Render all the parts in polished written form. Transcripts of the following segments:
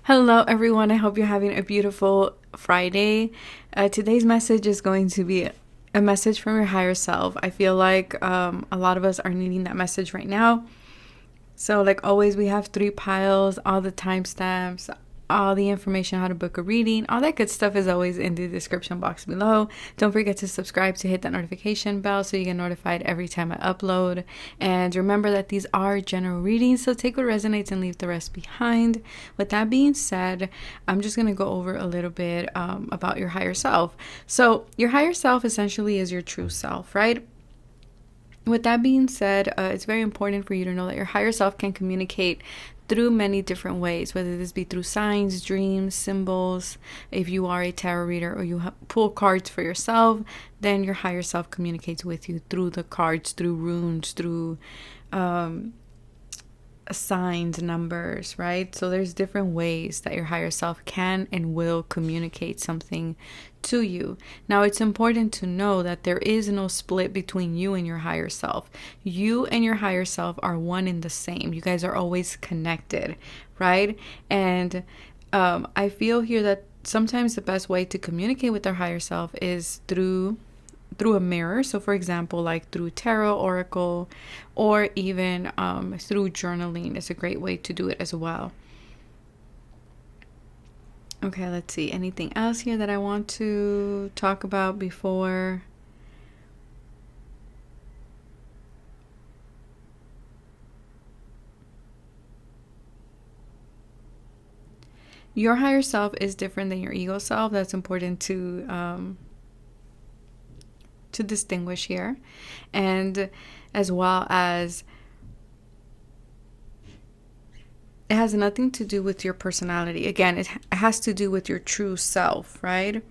Hello, everyone. I hope you're having a beautiful Friday. Today's message is going to be a message from your higher self. I feel like a lot of us are needing that message right now. So, like always, we have 3 piles, all the timestamps, all the information how to book a reading, all that good stuff is always in the description box below. Don't forget to subscribe to hit that notification bell so you get notified every time I upload. And remember that these are general readings, so take what resonates and leave the rest behind. With that being said, I'm just going to go over a little bit about your higher self. So your higher self essentially is your true self, right? With that being said, it's very important for you to know that your higher self can communicate through many different ways, whether this be through signs, dreams, symbols. If you are a tarot reader or you pull cards for yourself, then your higher self communicates with you through the cards, through runes, through signs, numbers, right? So there's different ways that your higher self can and will communicate something to you. Now, it's important to know that there is no split between you and your higher self. You and your higher self are one and the same. You guys are always connected, right? And I feel here that sometimes the best way to communicate with our higher self is through a mirror. So for example, like through tarot, oracle, or even through journaling is a great way to do it as well. Okay, let's see. Anything else here that I want to talk about before? Your higher self is different than your ego self. That's important to distinguish here. And as well as it has nothing to do with your personality. Again, it has to do with your true self, right?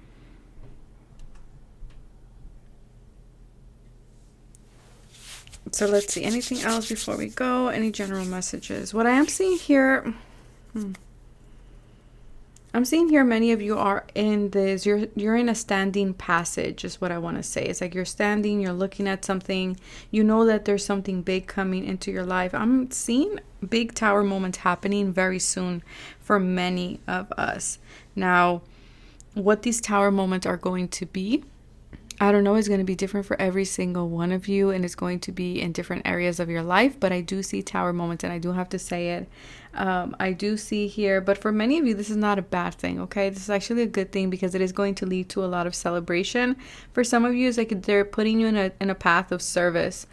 So let's see. Anything else before we go? Any general messages? What I am seeing here... I'm seeing here many of you are in this, you're in a standing passage is what I want to say. It's like you're standing, you're looking at something, you know that there's something big coming into your life. I'm seeing big tower moments happening very soon for many of us. Now, what these tower moments are going to be, I don't know, it's going to be different for every single one of you, and it's going to be in different areas of your life, but I do see tower moments, and I do have to say it. I do see here, but for many of you, this is not a bad thing, okay? This is actually a good thing because it is going to lead to a lot of celebration. For some of you, it's like they're putting you in a path of service.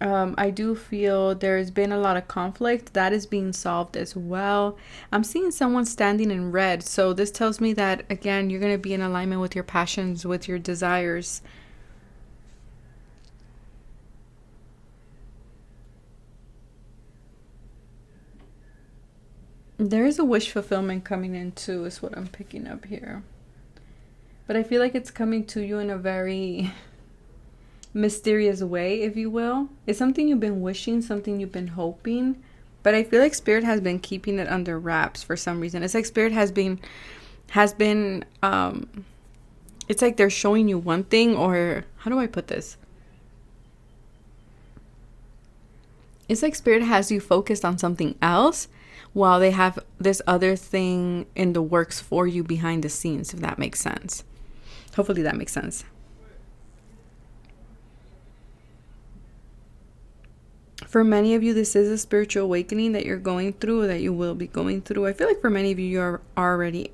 I do feel there's been a lot of conflict that is being solved as well. I'm seeing someone standing in red. So this tells me that, again, you're going to be in alignment with your passions, with your desires. There is a wish fulfillment coming in too, is what I'm picking up here. But I feel like it's coming to you in a very mysterious way, if you will. It's something you've been wishing, something you've been hoping, but I feel like spirit has been keeping it under wraps for some reason. It's like spirit has been it's like they're showing you one thing, or how do I put this? It's like spirit has you focused on something else while they have this other thing in the works for you behind the scenes, if that makes sense. Hopefully that makes sense. For many of you, this is a spiritual awakening that you're going through, or that you will be going through. I feel like for many of you, you're already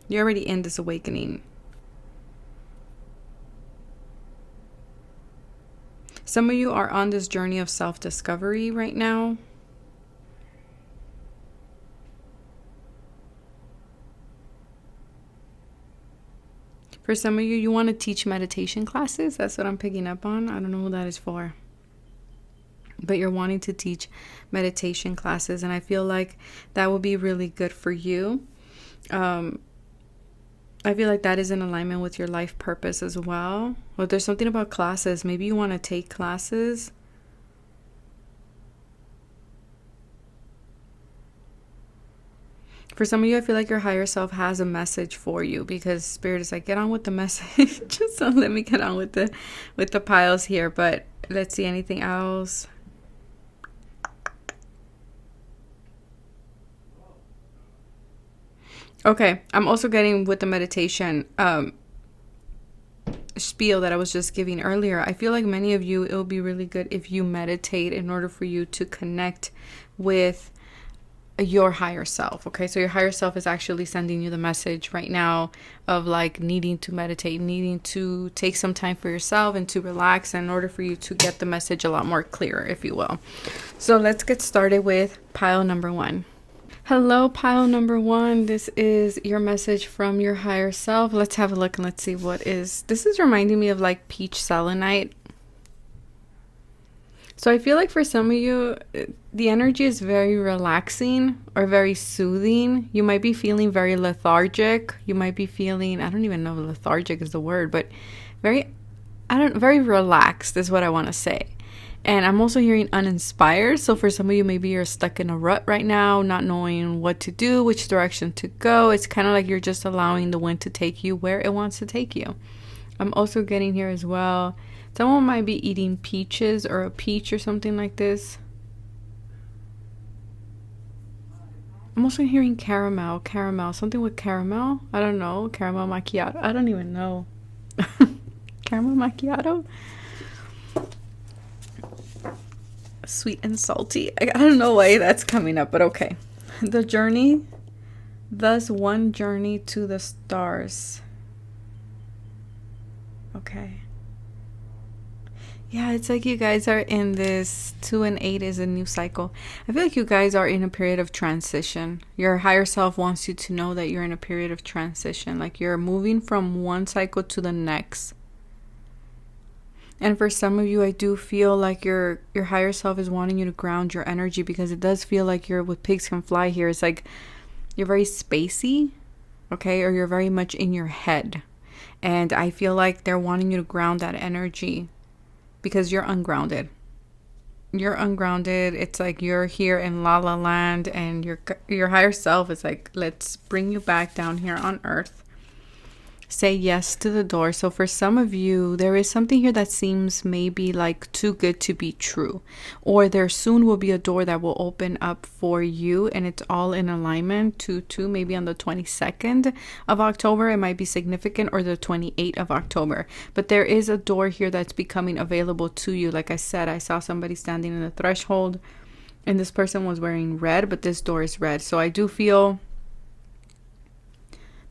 in this awakening. Some of you are on this journey of self-discovery right now. For some of you, you want to teach meditation classes. That's what I'm picking up on. I don't know who that is for. But you're wanting to teach meditation classes. And I feel like that will be really good for you. I feel like that is in alignment with your life purpose as well. But there's something about classes. Maybe you want to take classes. For some of you, I feel like your higher self has a message for you, because spirit is like, get on with the message. So let me get on with the piles here. But let's see, anything else? Okay, I'm also getting with the meditation spiel that I was just giving earlier. I feel like many of you, it will be really good if you meditate in order for you to connect with your higher self. Okay, so your higher self is actually sending you the message right now of like needing to meditate, needing to take some time for yourself and to relax in order for you to get the message a lot more clear, if you will. So let's get started with pile number 1. Hello, pile number 1. This is your message from your higher self. Let's have a look and let's see what is. This is reminding me of like peach selenite. So I feel like for some of you, the energy is very relaxing or very soothing. You might be feeling very lethargic. You might be feeling, I don't even know if lethargic is the word, but very relaxed is what I want to say. And I'm also hearing uninspired. So for some of you, maybe you're stuck in a rut right now, not knowing what to do, which direction to go. It's kind of like you're just allowing the wind to take you where it wants to take you. I'm also getting here as well. Someone might be eating peaches or a peach or something like this. I'm also hearing caramel, something with caramel. I don't know. Caramel macchiato. I don't even know. Caramel macchiato? Sweet and salty. I don't know why that's coming up, but okay. The journey, thus one journey to the stars. Okay. Yeah, it's like you guys are in this 2 and 8 is a new cycle. I feel like you guys are in a period of transition. Your higher self wants you to know that you're in a period of transition. Like you're moving from one cycle to the next. And for some of you, I do feel like your higher self is wanting you to ground your energy, because it does feel like you're with pigs can fly here. It's like you're very spacey, okay? Or you're very much in your head. And I feel like they're wanting you to ground that energy because you're ungrounded. You're ungrounded. It's like you're here in La La Land, and your higher self is like, let's bring you back down here on earth. Say yes to the door. So for some of you, there is something here that seems maybe like too good to be true, or there soon will be a door that will open up for you, and it's all in alignment to maybe on the 22nd of October. It might be significant, or the 28th of October, but there is a door here that's becoming available to you. Like I said, I saw somebody standing in the threshold, and this person was wearing red, but this door is red. So I do feel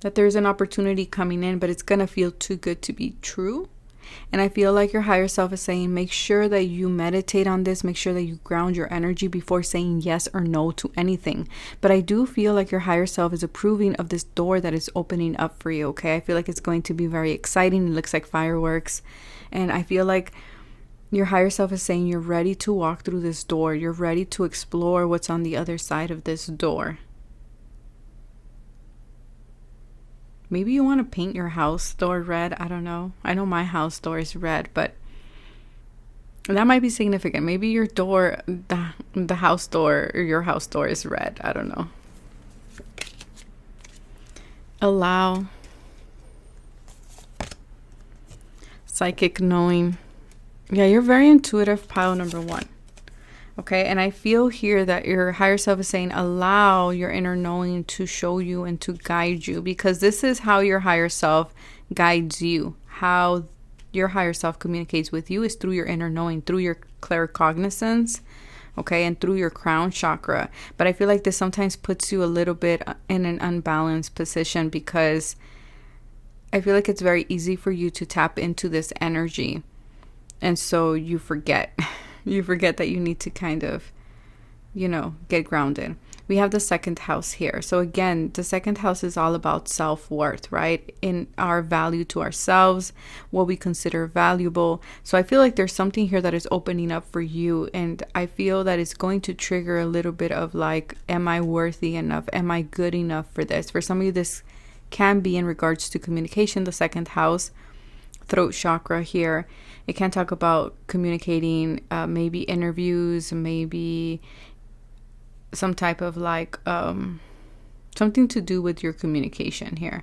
that there's an opportunity coming in, but it's going to feel too good to be true. And I feel like your higher self is saying, make sure that you meditate on this. Make sure that you ground your energy before saying yes or no to anything. But I do feel like your higher self is approving of this door that is opening up for you, okay? I feel like it's going to be very exciting. It looks like fireworks. And I feel like your higher self is saying you're ready to walk through this door. You're ready to explore what's on the other side of this door. Maybe you want to paint your house door red. I don't know. I know my house door is red, but that might be significant. Maybe your door, the house door, or your house door is red. I don't know. Allow. Psychic knowing. Yeah, you're very intuitive, pile number 1. Okay, and I feel here that your higher self is saying allow your inner knowing to show you and to guide you, because this is how your higher self guides you. How your higher self communicates with you is through your inner knowing, through your claircognizance, okay, and through your crown chakra. But I feel like this sometimes puts you a little bit in an unbalanced position, because I feel like it's very easy for you to tap into this energy, and so you forget. You forget that you need to kind of, get grounded. We have the 2nd house here. So again, the 2nd house is all about self-worth, right? In our value to ourselves, what we consider valuable. So I feel like there's something here that is opening up for you. And I feel that it's going to trigger a little bit of like, am I worthy enough? Am I good enough for this? For some of you, this can be in regards to communication, the 2nd house, throat chakra here. It can talk about communicating, maybe interviews, maybe some type of like something to do with your communication here.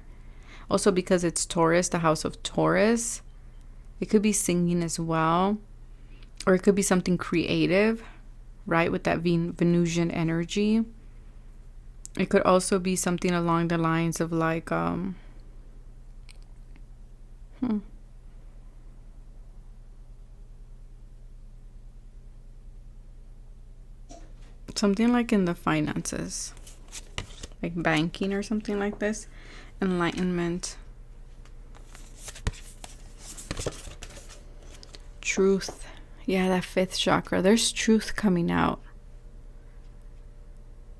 Also, because it's Taurus, the house of Taurus, it could be singing as well, or it could be something creative, right? With that Venusian energy. It could also be something along the lines of like, something like in the finances, like banking or something like this. Enlightenment. Truth. Yeah, that fifth chakra. There's truth coming out.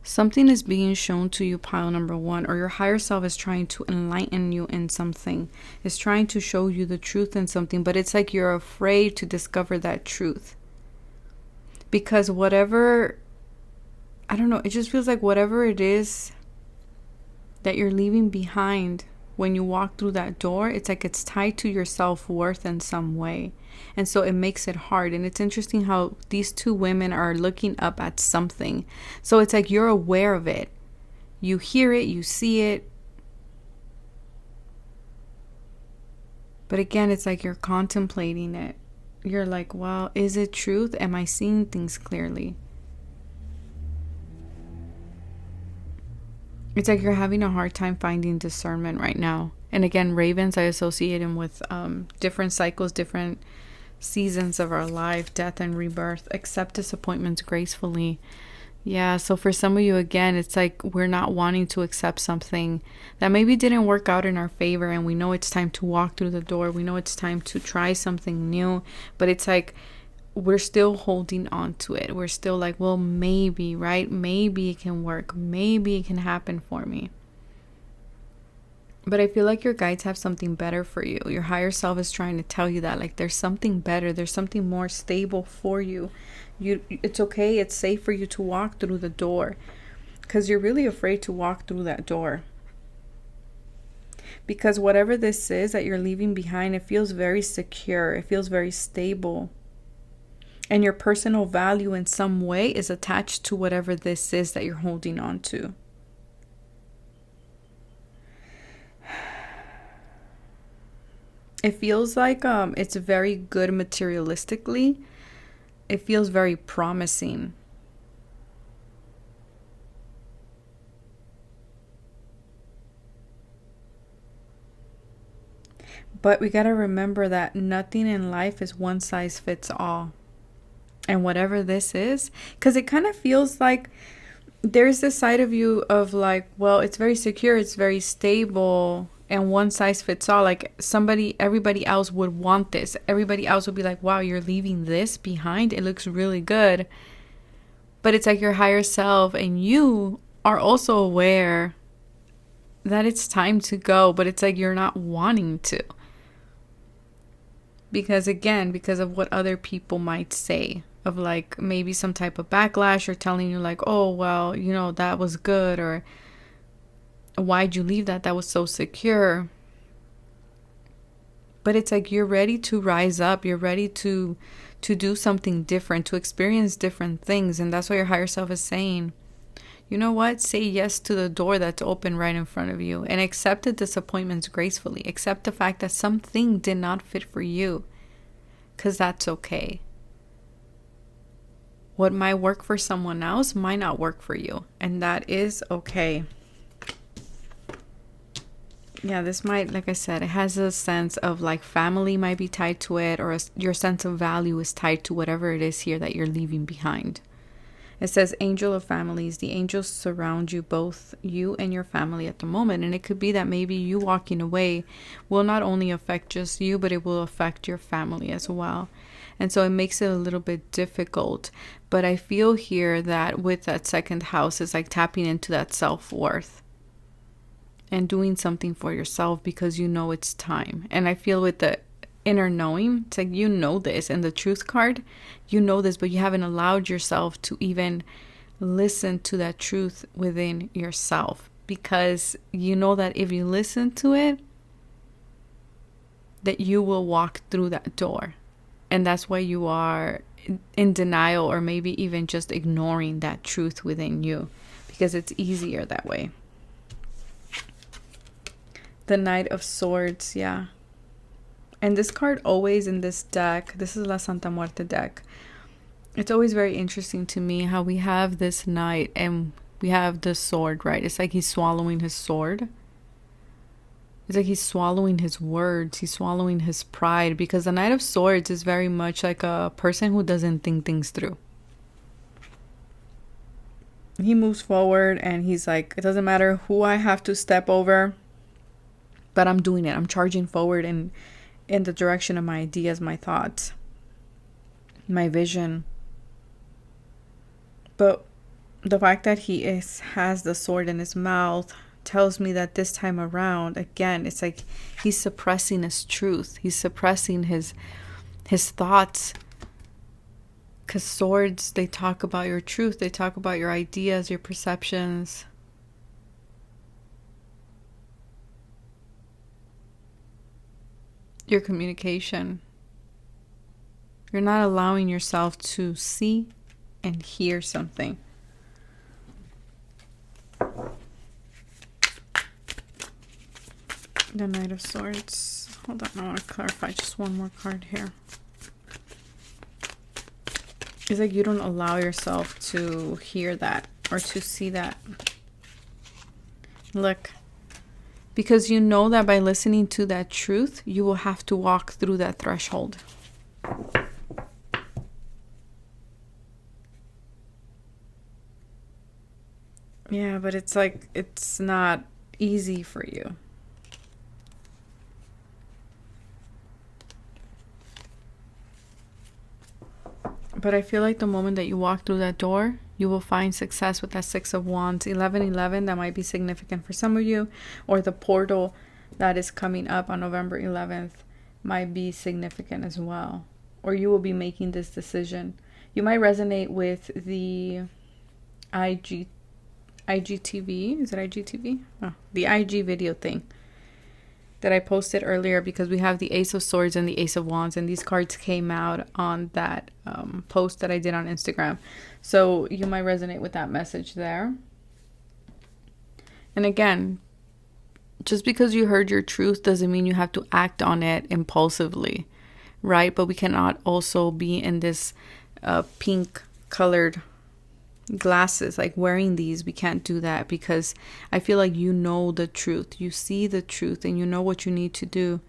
Something is being shown to you, pile number one, or your higher self is trying to enlighten you in something. It's trying to show you the truth in something, but it's like you're afraid to discover that truth. Because whatever, I don't know, it just feels like whatever it is that you're leaving behind when you walk through that door, it's like it's tied to your self-worth in some way. And so it makes it hard. And it's interesting how these two women are looking up at something. So it's like you're aware of it. You hear it, you see it. But again, it's like you're contemplating it. You're like, well, is it truth? Am I seeing things clearly? It's like you're having a hard time finding discernment right now. And again, ravens, I associate them with different cycles, different seasons of our life, death and rebirth. Accept disappointments gracefully. Yeah, so for some of you, again, it's like we're not wanting to accept something that maybe didn't work out in our favor, and we know it's time to walk through the door. We know it's time to try something new, but it's like we're still holding on to it. We're still like, well, maybe, right? Maybe it can work. Maybe it can happen for me. But I feel like your guides have something better for you. Your higher self is trying to tell you that, like, there's something better. There's something more stable for you. It's okay. It's safe for you to walk through the door, because you're really afraid to walk through that door. Because whatever this is that you're leaving behind, it feels very secure. It feels very stable. And your personal value in some way is attached to whatever this is that you're holding on to. It feels like it's very good materialistically. It feels very promising. But we got to remember that nothing in life is one size fits all. And whatever this is, because it kind of feels like there's this side of you of like, well, it's very secure, it's very stable, and one size fits all. Like everybody else would want this. Everybody else would be like, wow, you're leaving this behind. It looks really good. But it's like your higher self and you are also aware that it's time to go, but it's like you're not wanting to. Because again, because of what other people might say, of like maybe some type of backlash, or telling you like, oh, well, you know, that was good, or why'd you leave that? That was so secure. But it's like you're ready to rise up. You're ready to do something different, to experience different things. And that's what your higher self is saying. You know what? Say yes to the door that's open right in front of you, and accept the disappointments gracefully. Accept the fact that something did not fit for you, because that's okay. What might work for someone else might not work for you, and that is okay. Yeah, this might, like I said, it has a sense of like family might be tied to it, or your sense of value is tied to whatever it is here that you're leaving behind. It says angel of families. The angels surround you, both you and your family at the moment. And it could be that maybe you walking away will not only affect just you, but it will affect your family as well. And so it makes it a little bit difficult. But I feel here that with that second house, it's like tapping into that self-worth and doing something for yourself because you know it's time. And I feel with the inner knowing, it's like you know this, and the truth card, you know this, but you haven't allowed yourself to even listen to that truth within yourself, because you know that if you listen to it, that you will walk through that door. And that's why you are in denial, or maybe even just ignoring that truth within you, because it's easier that way. The Knight of Swords, yeah. And this card always in this deck, this is La Santa Muerte deck. It's always very interesting to me how we have this knight and we have the sword, right? It's like he's swallowing his sword. It's like he's swallowing his words. He's swallowing his pride, because the Knight of Swords is very much like a person who doesn't think things through. He moves forward and he's like, it doesn't matter who I have to step over, but I'm doing it. I'm charging forward in the direction of my ideas, my thoughts, my vision. But the fact that he has the sword in his mouth tells me that this time around, again, it's like he's suppressing his truth. He's suppressing his thoughts. Because swords, they talk about your truth. They talk about your ideas, your perceptions. Your communication. You're not allowing yourself to see and hear something. The Knight of Swords. Hold on, I want to clarify just one more card here. It's like you don't allow yourself to hear that or to see that. Look. Because you know that by listening to that truth, you will have to walk through that threshold. Yeah, but it's like, it's not easy for you. But I feel like the moment that you walk through that door, you will find success with that Six of Wands. 11/11, that might be significant for some of you. Or the portal that is coming up on November 11th might be significant as well. Or you will be making this decision. You might resonate with the IGTV. Is it IGTV? Oh, the IG video thing that I posted earlier, because we have the Ace of Swords and the Ace of Wands, and these cards came out on that post that I did on Instagram. So you might resonate with that message there. And again, just because you heard your truth doesn't mean you have to act on it impulsively, right? But we cannot also be in this pink colored glasses, like wearing these. We can't do that, because I feel like you know the truth, you see the truth, and you know what you need to do,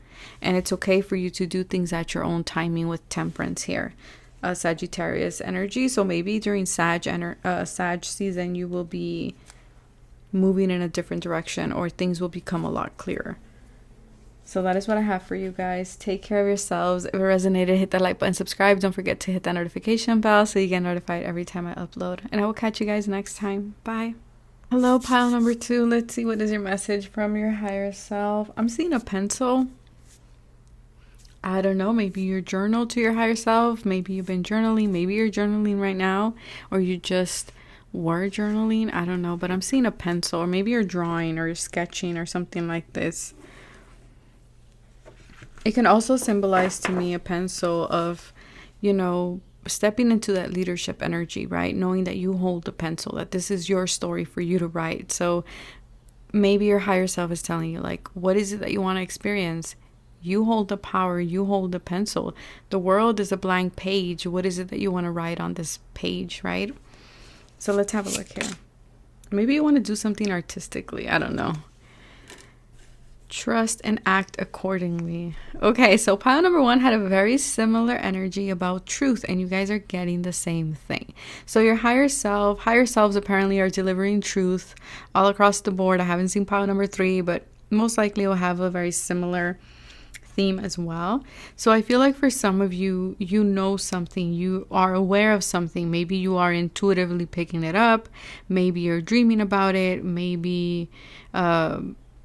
and it's okay for you to do things at your own timing with Temperance here, Sagittarius energy. So maybe during Sag season you will be moving in a different direction, or things will become a lot clearer. So that is what I have for you guys. Take care of yourselves. If it resonated, hit that like button, subscribe. Don't forget to hit that notification bell so you get notified every time I upload. And I will catch you guys next time. Bye. Hello, pile number 2. Let's see, what is your message from your higher self? I'm seeing a pencil. I don't know. Maybe you journal to your higher self. Maybe you've been journaling. Maybe you're journaling right now. Or you just were journaling. I don't know. But I'm seeing a pencil. Or maybe you're drawing or you're sketching or something like this. It can also symbolize to me a pencil of, you know, stepping into that leadership energy, right? Knowing that you hold the pencil, that this is your story for you to write. So maybe your higher self is telling you, like, what is it that you want to experience? You hold the power, you hold the pencil. The world is a blank page. What is it that you want to write on this page, right? So let's have a look here. Maybe you want to do something artistically. I don't know. Trust and act accordingly. Okay, so pile number 1 had a very similar energy about truth, and you guys are getting the same thing. So your higher selves apparently are delivering truth all across the board. I haven't seen pile number 3, but most likely will have a very similar theme as well. So I feel like for some of you, you know something, you are aware of something. Maybe you are intuitively picking it up. Maybe you're dreaming about it. Maybe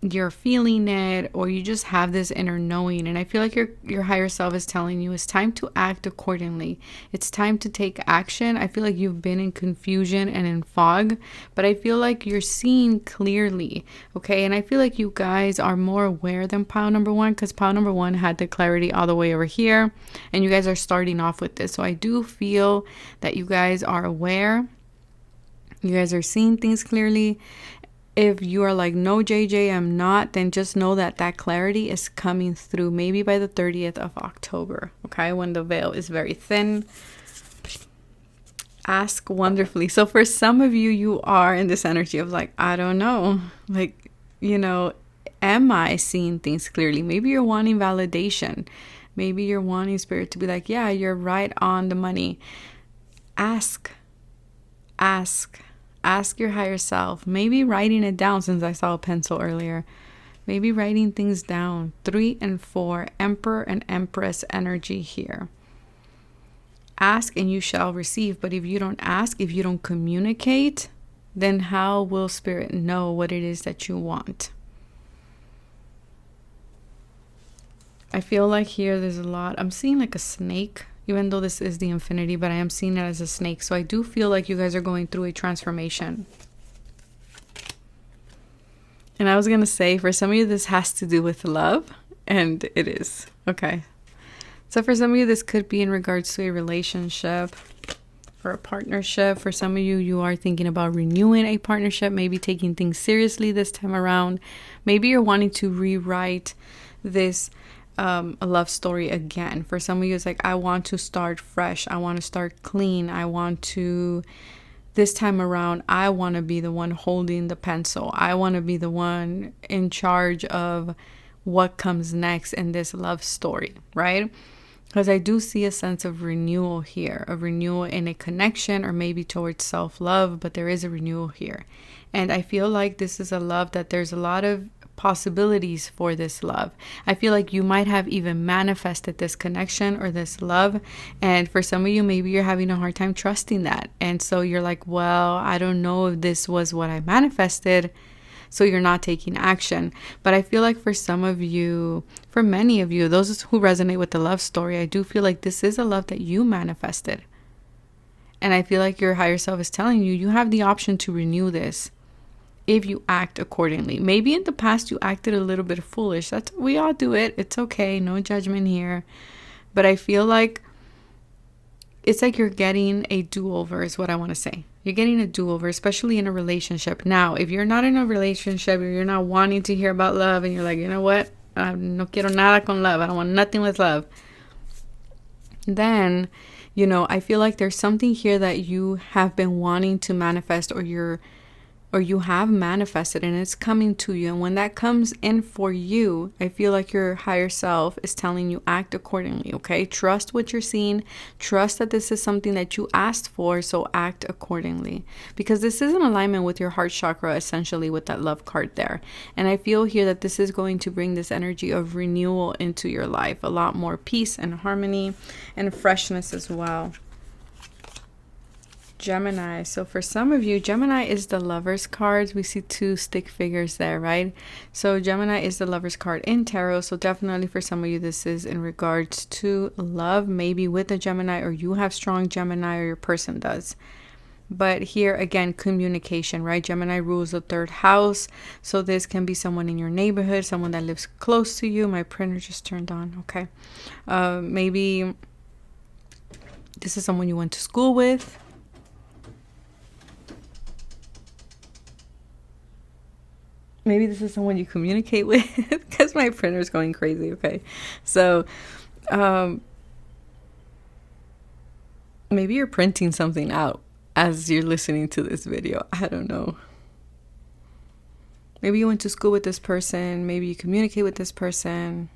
you're feeling it, or you just have this inner knowing. And I feel like your higher self is telling you it's time to act accordingly. It's time to take action. I feel like you've been in confusion and in fog, but I feel like you're seeing clearly. Okay, and I feel like you guys are more aware than pile number 1, because pile number 1 had the clarity all the way over here, and you guys are starting off with this. So I do feel that you guys are aware. You guys are seeing things clearly. If you are like, no, JJ, I'm not, then just know that that clarity is coming through maybe by the 30th of October, okay, when the veil is very thin. Ask wonderfully. So for some of you, you are in this energy of like, I don't know, like, am I seeing things clearly? Maybe you're wanting validation. Maybe you're wanting spirit to be like, yeah, you're right on the money. Ask your higher self. Maybe writing it down, since I saw a pencil earlier. Maybe writing things down. 3 and 4, Emperor and Empress energy here. Ask and you shall receive. But if you don't ask, if you don't communicate, then how will spirit know what it is that you want? I feel like here there's a lot. I'm seeing like a snake, even though this is the infinity, but I am seeing it as a snake. So I do feel like you guys are going through a transformation. And I was going to say, for some of you, this has to do with love. And it is. Okay. So for some of you, this could be in regards to a relationship or a partnership. For some of you, you are thinking about renewing a partnership, maybe taking things seriously this time around. Maybe you're wanting to rewrite this a love story again. For some of you, it's like, I want to start fresh. I want to start clean. I want to, this time around, I want to be the one holding the pencil. I want to be the one in charge of what comes next in this love story, right? Because I do see a sense of renewal here, a renewal in a connection or maybe towards self-love, but there is a renewal here. And I feel like this is a love that there's a lot of possibilities for this love. I feel like you might have even manifested this connection or this love. And for some of you, maybe you're having a hard time trusting that. And so you're like, well, I don't know if this was what I manifested. So you're not taking action. But I feel like for some of you, for many of you, those who resonate with the love story, I do feel like this is a love that you manifested. And I feel like your higher self is telling you, you have the option to renew this if you act accordingly. Maybe in the past you acted a little bit foolish. We all do it. It's okay. No judgment here. But I feel like it's like you're getting a do-over is what I want to say. You're getting a do-over, especially in a relationship. Now, if you're not in a relationship, or you're not wanting to hear about love, and you're like, you know what? No quiero nada con love. I don't want nothing with love. Then, I feel like there's something here that you have been wanting to manifest, or you have manifested, and it's coming to you. And when that comes in for you, I feel like your higher self is telling you act accordingly, okay? Trust what you're seeing. Trust that this is something that you asked for, so act accordingly. Because this is in alignment with your heart chakra, essentially, with that love card there. And I feel here that this is going to bring this energy of renewal into your life. A lot more peace and harmony and freshness as well. Gemini. So for some of you, Gemini is the Lover's card. We see 2 stick figures there, right? So Gemini is the Lover's card in tarot. So definitely for some of you, this is in regards to love, maybe with a Gemini, or you have strong Gemini, or your person does. But here again, communication, right? Gemini rules the 3rd house. So this can be someone in your neighborhood, someone that lives close to you. My printer just turned on. Okay. Maybe this is someone you went to school with. Maybe this is someone you communicate with, because my printer's going crazy. Okay. So, maybe you're printing something out as you're listening to this video. I don't know. Maybe you went to school with this person. Maybe you communicate with this person.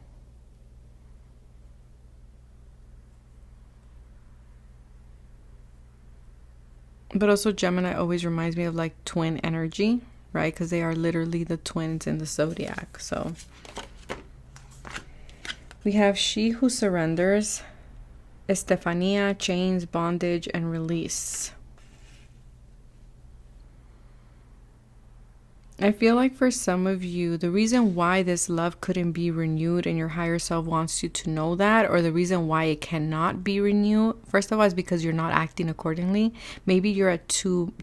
But also Gemini always reminds me of like twin energy, right? Because they are literally the twins in the zodiac. So we have She Who Surrenders, Estefania, Chains, Bondage, and Release. I feel like for some of you, the reason why this love couldn't be renewed, and your higher self wants you to know that, or the reason why it cannot be renewed, first of all, is because you're not acting accordingly. Maybe you're at two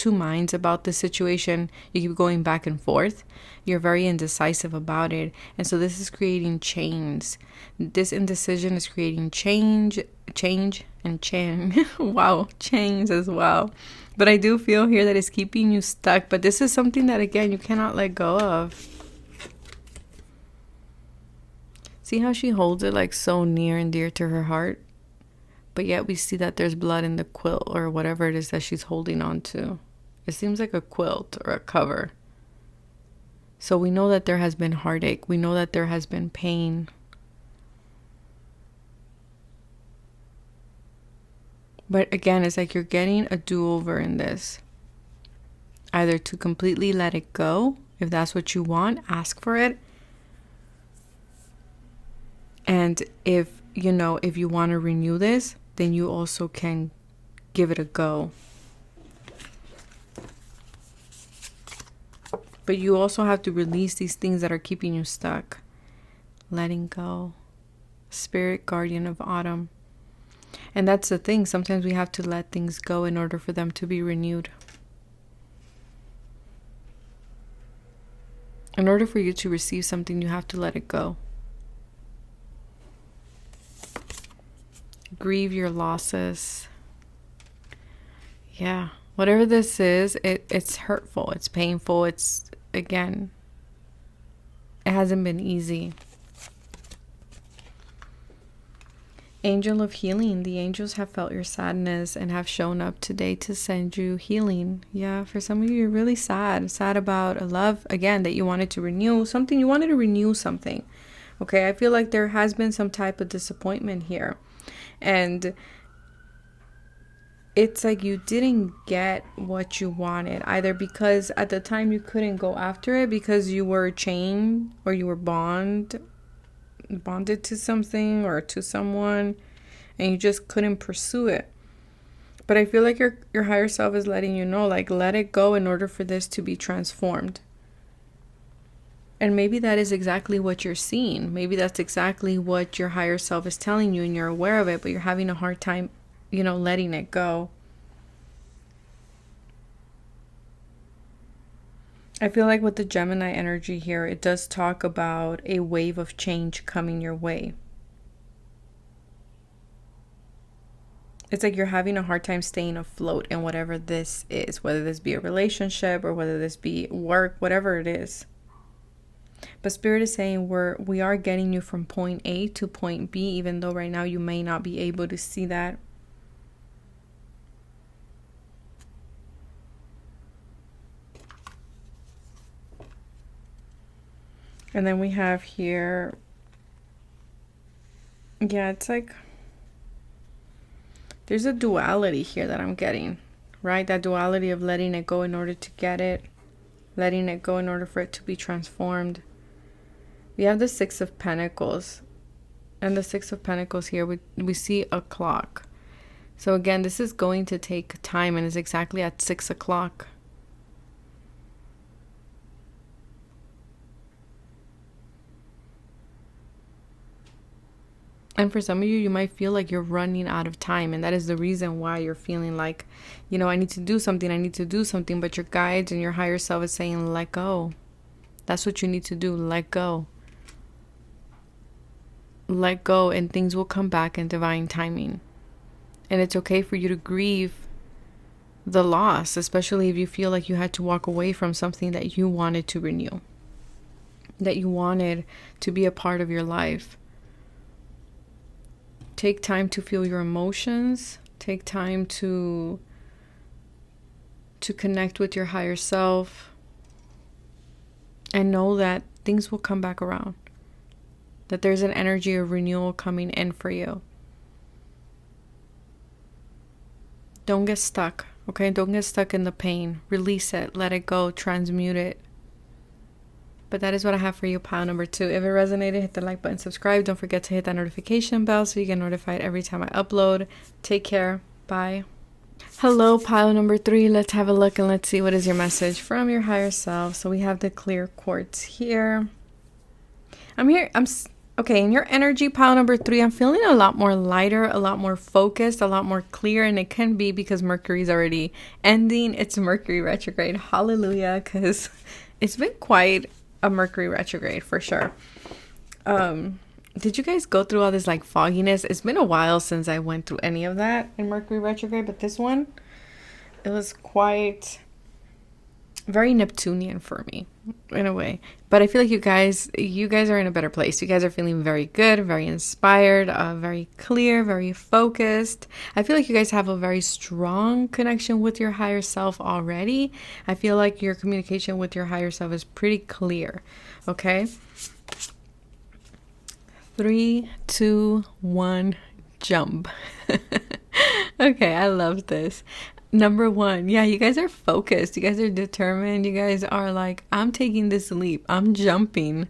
minds about the situation. You keep going back and forth. You're very indecisive about it. And so this is creating chains. This indecision is creating change and chain. Wow, chains as well. But I do feel here that it's keeping you stuck. But this is something that, again, you cannot let go of. See how she holds it like so near and dear to her heart? But yet we see that there's blood in the quilt or whatever it is that she's holding on to. It seems like a quilt or a cover. So we know that there has been heartache. We know that there has been pain. But again, it's like you're getting a do-over in this. Either to completely let it go, if that's what you want, ask for it. And if you want to renew this, then you also can give it a go. But you also have to release these things that are keeping you stuck. Letting go. Spirit guardian of autumn. And that's the thing. Sometimes we have to let things go in order for them to be renewed. In order for you to receive something, you have to let it go. Grieve your losses. Yeah. Whatever this is, it's hurtful. It's painful. It's, again, it hasn't been easy. Angel of healing. The angels have felt your sadness and have shown up today to send you healing. Yeah, for some of you, you're really sad. Sad about a love, again, that you wanted to renew. Something, you wanted to renew something. Okay, I feel like there has been some type of disappointment here. And it's like you didn't get what you wanted. Either because at the time you couldn't go after it because you were chained or you were bonded to something or to someone, and you just couldn't pursue it. But I feel like your higher self is letting you know, like, let it go in order for this to be transformed. And maybe that is exactly what you're seeing. Maybe that's exactly what your higher self is telling you and you're aware of it, but you're having a hard time, letting it go. I feel like with the Gemini energy here, it does talk about a wave of change coming your way. It's like you're having a hard time staying afloat in whatever this is, whether this be a relationship or whether this be work, whatever it is. But Spirit is saying we are getting you from point A to point B, even though right now you may not be able to see that. And then we have here, yeah, it's like there's a duality here that I'm getting, right? That duality of letting it go in order to get it, letting it go in order for it to be transformed. We have the Six of Pentacles, and the Six of Pentacles here, we see a clock. So again, this is going to take time, and it's exactly at 6 o'clock. And for some of you, you might feel like you're running out of time. And that is the reason why you're feeling like, I need to do something. But your guides and your higher self is saying, let go. That's what you need to do. Let go. Let go, and things will come back in divine timing. And it's okay for you to grieve the loss, especially if you feel like you had to walk away from something that you wanted to renew, that you wanted to be a part of your life. Take time to feel your emotions. Take time to connect with your higher self. And know that things will come back around. That there's an energy of renewal coming in for you. Don't get stuck, okay? Don't get stuck in the pain. Release it. Let it go. Transmute it. But that is what I have for you, pile number 2. If it resonated, hit the like button, subscribe. Don't forget to hit that notification bell so you get notified every time I upload. Take care. Bye. Hello, pile number 3. Let's have a look and let's see what is your message from your higher self. So we have the clear quartz here. Okay, in your energy, pile number 3, I'm feeling a lot more lighter, a lot more focused, a lot more clear. And it can be because Mercury's already ending. It's Mercury retrograde. Hallelujah, because it's been quite a Mercury retrograde for sure. Did you guys go through all this like fogginess? It's been a while since I went through any of that in Mercury retrograde, but this one, it was quite very Neptunian for me. in a way. But I feel like you guys are in a better place. You guys are feeling very good, very inspired, very clear, very focused. I feel like you guys have a very strong connection with your higher self already. I feel like your communication with your higher self is pretty clear. Okay. 3, 2, 1, jump. Okay, I love this. Number 1, yeah, you guys are focused. You guys are determined. You guys are like, I'm taking this leap. I'm jumping.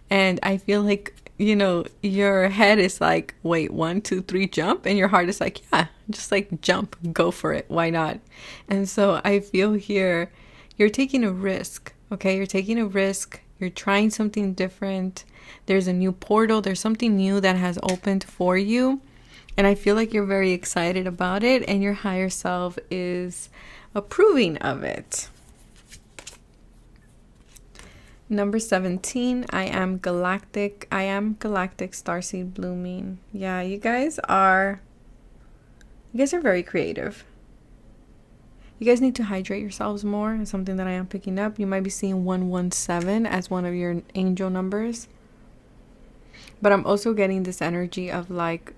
And I feel like, your head is like, wait, 1, 2, 3, jump. And your heart is like, yeah, just like jump, go for it. Why not? And so I feel here, you're taking a risk. Okay, you're taking a risk. You're trying something different. There's a new portal. There's something new that has opened for you. And I feel like you're very excited about it, and your higher self is approving of it. Number 17, I am galactic starseed blooming. Yeah, you guys are very creative. You guys need to hydrate yourselves more. It's something that I am picking up. You might be seeing 117 as one of your angel numbers. But I'm also getting this energy of like,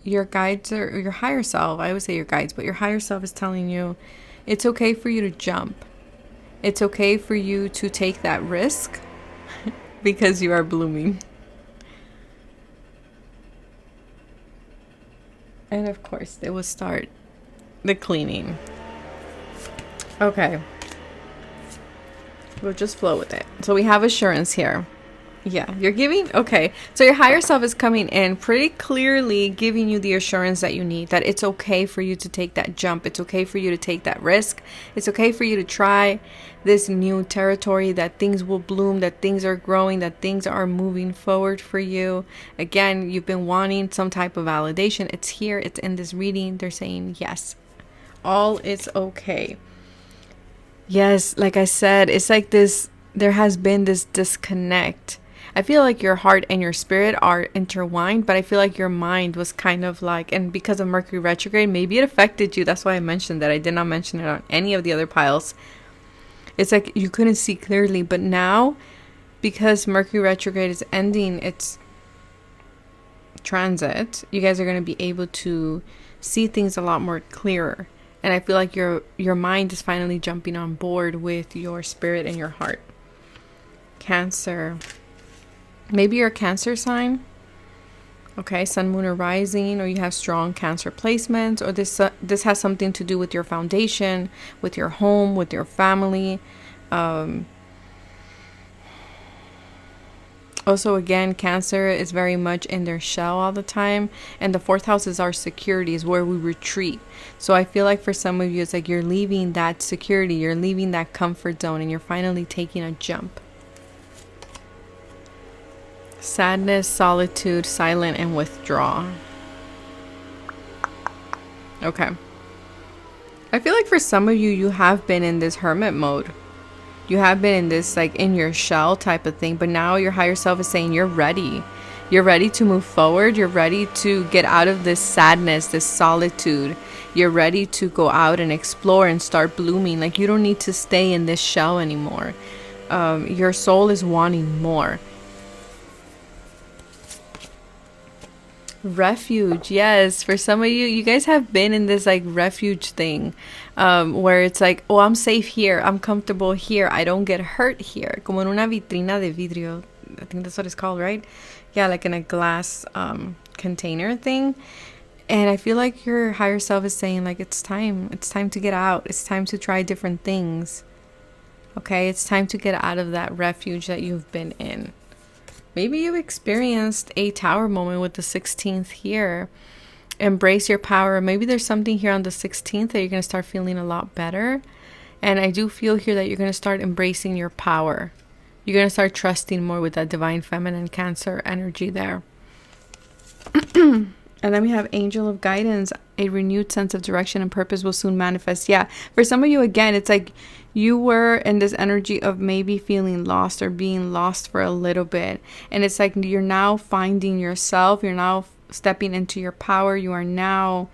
your guides or your higher self, I would say your guides, but your higher self is telling you it's okay for you to jump. It's okay for you to take that risk because you are blooming. And of course, they will start the cleaning. Okay. We'll just flow with it. So we have assurance here. Yeah, you're giving, okay. So your higher self is coming in pretty clearly giving you the assurance that you need, that it's okay for you to take that jump. It's okay for you to take that risk. It's okay for you to try this new territory, that things will bloom, that things are growing, that things are moving forward for you. Again, you've been wanting some type of validation. It's here. It's in this reading. They're saying, yes, all is okay. Yes, like I said, it's like this, there has been this disconnect. I feel like your heart and your spirit are intertwined, but I feel like your mind was kind of like, and because of Mercury retrograde, maybe it affected you. That's why I mentioned that. I did not mention it on any of the other piles. It's like you couldn't see clearly, but now, because Mercury retrograde is ending its transit, you guys are going to be able to see things a lot more clearer. And I feel like your mind is finally jumping on board with your spirit and your heart. Cancer. Maybe you're a Cancer sign. Okay, Sun, Moon, or Rising, or you have strong Cancer placements, or this has something to do with your foundation, with your home, with your family. Also, again, Cancer is very much in their shell all the time, and the 4th house is our security, is where we retreat. So I feel like for some of you, it's like you're leaving that security, you're leaving that comfort zone, and you're finally taking a jump. Sadness, solitude, silent, and withdraw. Okay. I feel like for some of you, you have been in this hermit mode. You have been in this like in your shell type of thing, but now your higher self is saying you're ready. You're ready to move forward. You're ready to get out of this sadness, this solitude. You're ready to go out and explore and start blooming. Like you don't need to stay in this shell anymore. Your soul is wanting more. Refuge, yes. For some of you, you guys have been in this like refuge thing, where it's like, oh, I'm safe here, I'm comfortable here, I don't get hurt here. Como en una vitrina de vidrio, I think that's what it's called, right? Yeah, like in a glass container thing. And I feel like your higher self is saying like, it's time to get out. It's time to try different things. Okay, it's time to get out of that refuge that you've been in. Maybe you experienced a tower moment with the 16th here. Embrace your power. Maybe there's something here on the 16th that you're going to start feeling a lot better. And I do feel here that you're going to start embracing your power. You're going to start trusting more with that divine feminine Cancer energy there. And then we have Angel of Guidance. A renewed sense of direction and purpose will soon manifest. Yeah, for some of you, again, it's like you were in this energy of maybe feeling lost or being lost for a little bit. And it's like you're now finding yourself. You're now stepping into your power. You are now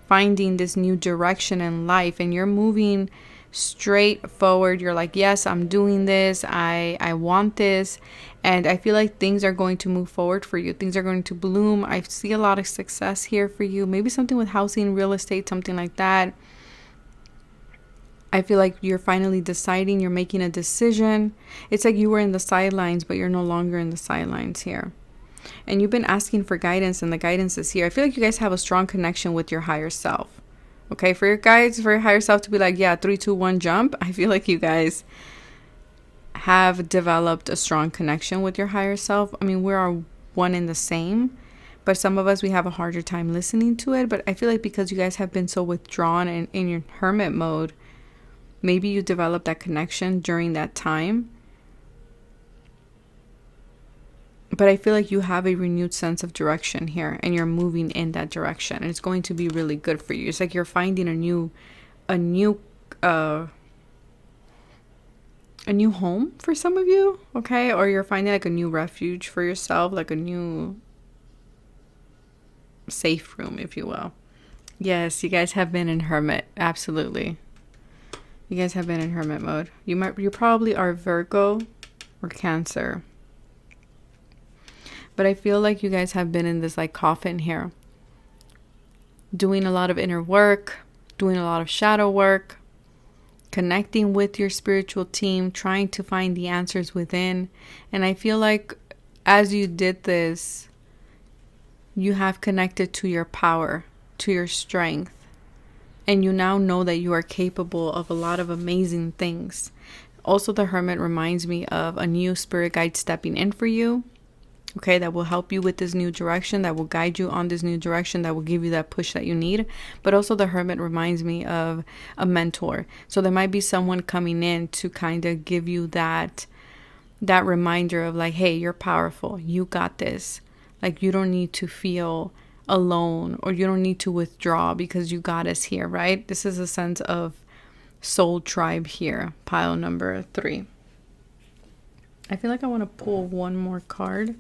finding this new direction in life. And you're moving straightforward. You're like, yes, I'm doing this. I want this. And I feel like things are going to move forward for you. Things are going to bloom. I see a lot of success here for you. Maybe something with housing, real estate, something like that. I feel like you're finally deciding. You're making a decision. It's like you were in the sidelines, but you're no longer in the sidelines here. And you've been asking for guidance, and the guidance is here. I feel like you guys have a strong connection with your higher self. Okay, for your guides, for your higher self to be like, yeah, 3, 2, 1, jump. I feel like you guys have developed a strong connection with your higher self. I mean, we are one and the same, but some of us, we have a harder time listening to it. But I feel like because you guys have been so withdrawn and in your hermit mode, maybe you developed that connection during that time. But I feel like you have a renewed sense of direction here, and you're moving in that direction, and it's going to be really good for you. It's like you're finding a new home for some of you, okay? Or you're finding like a new refuge for yourself, like a new safe room, if you will. Yes, you guys have been in hermit. Absolutely. You guys have been in hermit mode. You probably are Virgo or Cancer. But I feel like you guys have been in this like coffin here, doing a lot of inner work, doing a lot of shadow work, connecting with your spiritual team, trying to find the answers within. And I feel like as you did this, you have connected to your power, to your strength. And you now know that you are capable of a lot of amazing things. Also, the Hermit reminds me of a new spirit guide stepping in for you. Okay, that will help you with this new direction, that will guide you on this new direction, that will give you that push that you need. But also the Hermit reminds me of a mentor. So there might be someone coming in to kind of give you that reminder of like, hey, you're powerful. You got this. Like, you don't need to feel alone, or you don't need to withdraw because you got us here, right? This is a sense of soul tribe here, pile number 3. I feel like I want to pull one more card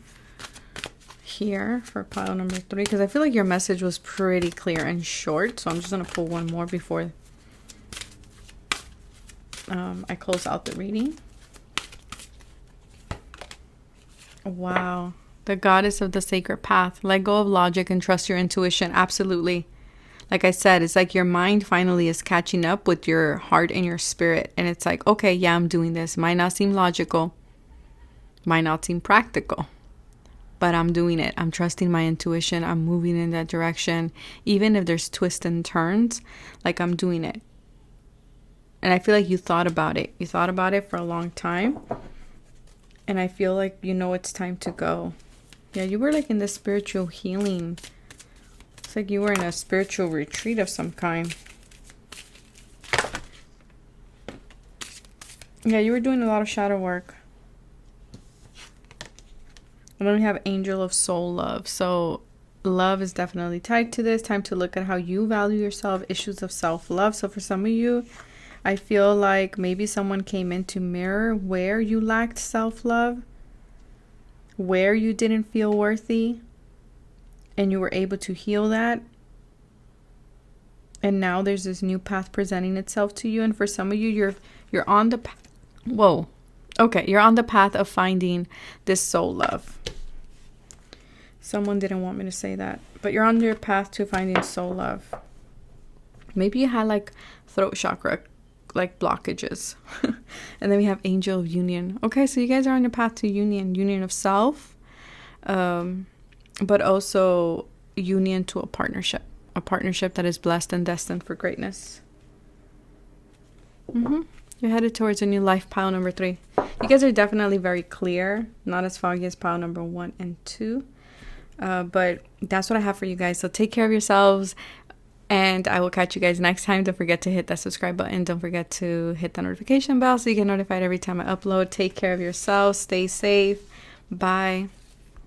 here for pile number 3, because I feel like your message was pretty clear and short. So I'm just going to pull one more before I close out the reading. Wow. The goddess of the sacred path. Let go of logic and trust your intuition. Absolutely. Like I said, it's like your mind finally is catching up with your heart and your spirit. And it's like, okay, yeah, I'm doing this. Might not seem logical. Might not seem practical. But I'm doing it. I'm trusting my intuition. I'm moving in that direction. Even if there's twists and turns, like I'm doing it. And I feel like you thought about it. You thought about it for a long time. And I feel like you know it's time to go. Yeah, you were like in this spiritual healing. It's like you were in a spiritual retreat of some kind. Yeah, you were doing a lot of shadow work. And then we have Angel of Soul Love. So love is definitely tied to this. Time to look at how you value yourself. Issues of self-love. So for some of you, I feel like maybe someone came in to mirror where you lacked self-love, where you didn't feel worthy, and you were able to heal that. And now there's this new path presenting itself to you. And for some of you, you're on the path. Whoa. Okay, you're on the path of finding this soul love. Someone didn't want me to say that, but you're on your path to finding soul love. Maybe you had like throat chakra like blockages. And then we have Angel of Union. Okay, so you guys are on your path to union of self, but also union to a partnership that is blessed and destined for greatness. You're headed towards a new life, pile number 3. You guys are definitely very clear, not as foggy as pile number 1 and 2, but that's what I have for you guys. So take care of yourselves. And I will catch you guys next time. Don't forget to hit that subscribe button. Don't forget to hit the notification bell so you get notified every time I upload. Take care of yourselves. Stay safe. Bye.